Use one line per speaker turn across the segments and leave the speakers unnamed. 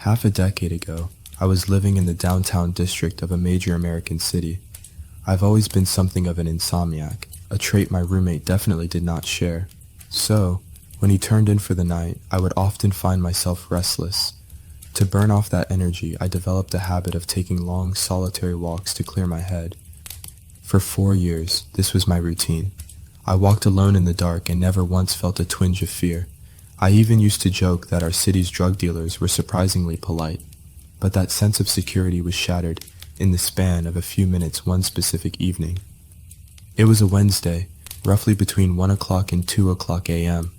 Half a decade ago, I was living in the downtown district of a major American city. I've always been something of an insomniac, a trait my roommate definitely did not share. So, when he turned in for the night, I would often find myself restless. To burn off that energy, I developed a habit of taking long, solitary walks to clear my head. For 4 years, this was my routine. I walked alone in the dark and never once felt a twinge of fear. I even used to joke that our city's drug dealers were surprisingly polite. But that sense of security was shattered in the span of a few minutes one specific evening. It was a Wednesday, roughly between 1 o'clock and 2 o'clock a.m.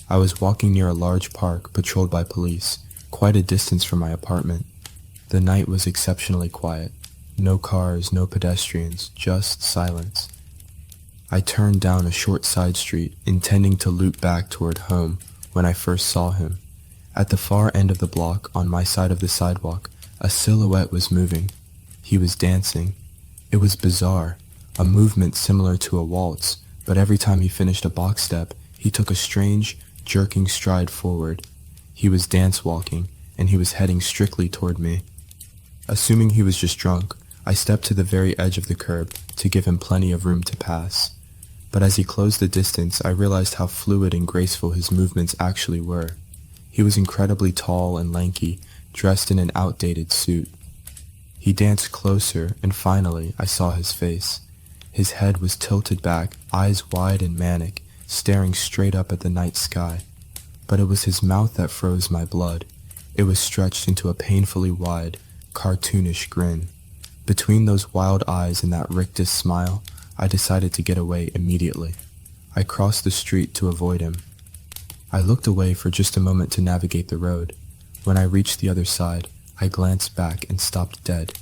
I was walking near a large park patrolled by police, quite a distance from my apartment. The night was exceptionally quiet. No cars, no pedestrians, just silence. I turned down a short side street, intending to loop back toward home when I first saw him. At the far end of the block, on my side of the sidewalk, a silhouette was moving. He was dancing. It was bizarre, a movement similar to a waltz, but every time he finished a box step, he took a strange, jerking stride forward. He was dance walking, and he was heading strictly toward me. Assuming he was just drunk, I stepped to the very edge of the curb to give him plenty of room to pass. But as he closed the distance, I realized how fluid and graceful his movements actually were. He was incredibly tall and lanky, dressed in an outdated suit. He danced closer, and finally I saw his face. His head was tilted back, eyes wide and manic, staring straight up at the night sky. But it was his mouth that froze my blood. It was stretched into a painfully wide, cartoonish grin. Between those wild eyes and that rictus smile, I decided to get away immediately. I crossed the street to avoid him. I looked away for just a moment to navigate the road. When I reached the other side, I glanced back and stopped dead.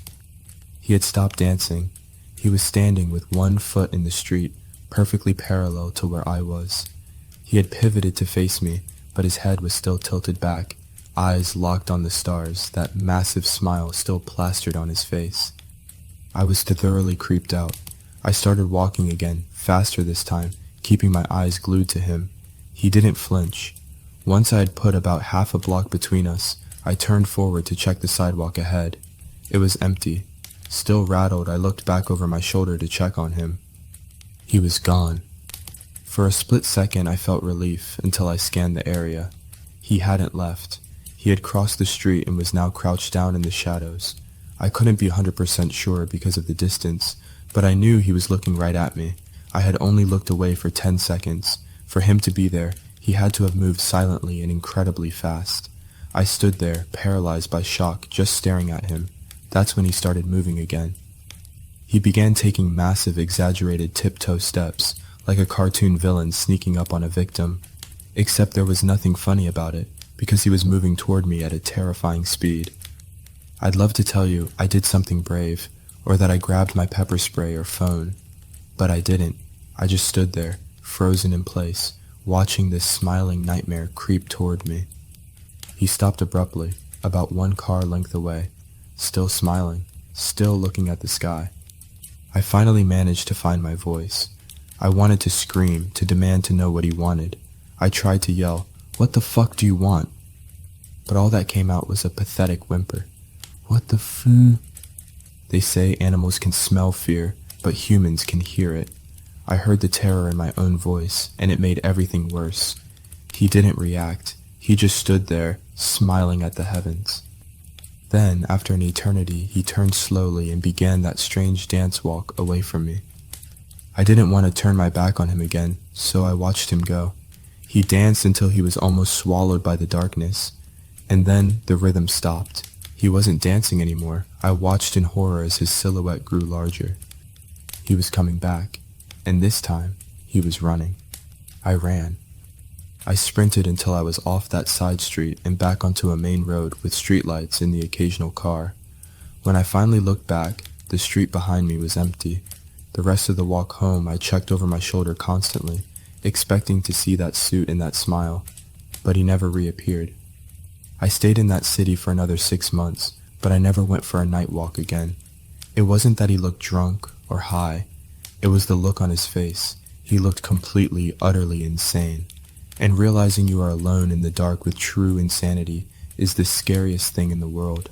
He had stopped dancing. He was standing with one foot in the street, perfectly parallel to where I was. He had pivoted to face me, but his head was still tilted back, eyes locked on the stars, that massive smile still plastered on his face. I was thoroughly creeped out. I started walking again, faster this time, keeping my eyes glued to him. He didn't flinch. Once I had put about half a block between us, I turned forward to check the sidewalk ahead. It was empty. Still rattled, I looked back over my shoulder to check on him. He was gone. For a split second, I felt relief until I scanned the area. He hadn't left. He had crossed the street and was now crouched down in the shadows. I couldn't be 100% sure because of the distance, but I knew he was looking right at me. I had only looked away for 10 seconds. For him to be there, he had to have moved silently and incredibly fast. I stood there, paralyzed by shock, just staring at him. That's when he started moving again. He began taking massive, exaggerated tiptoe steps, like a cartoon villain sneaking up on a victim. Except there was nothing funny about it, because he was moving toward me at a terrifying speed. I'd love to tell you I did something brave, or that I grabbed my pepper spray or phone. But I didn't. I just stood there, frozen in place, watching this smiling nightmare creep toward me. He stopped abruptly, about 1 car length away, still smiling, still looking at the sky. I finally managed to find my voice. I wanted to scream, to demand to know what he wanted. I tried to yell, "What the fuck do you want?" But all that came out was a pathetic whimper. "What the fu?" They say animals can smell fear, but humans can hear it. I heard the terror in my own voice, and it made everything worse. He didn't react. He just stood there, smiling at the heavens. Then, after an eternity, he turned slowly and began that strange dance walk away from me. I didn't want to turn my back on him again, so I watched him go. He danced until he was almost swallowed by the darkness, and then the rhythm stopped. He wasn't dancing anymore. I watched in horror as his silhouette grew larger. He was coming back, and this time, he was running. I ran. I sprinted until I was off that side street and back onto a main road with streetlights and the occasional car. When I finally looked back, the street behind me was empty. The rest of the walk home, I checked over my shoulder constantly, expecting to see that suit and that smile, but he never reappeared. I stayed in that city for another 6 months, but I never went for a night walk again. It wasn't that he looked drunk or high. It was the look on his face. He looked completely, utterly insane. And realizing you are alone in the dark with true insanity is the scariest thing in the world.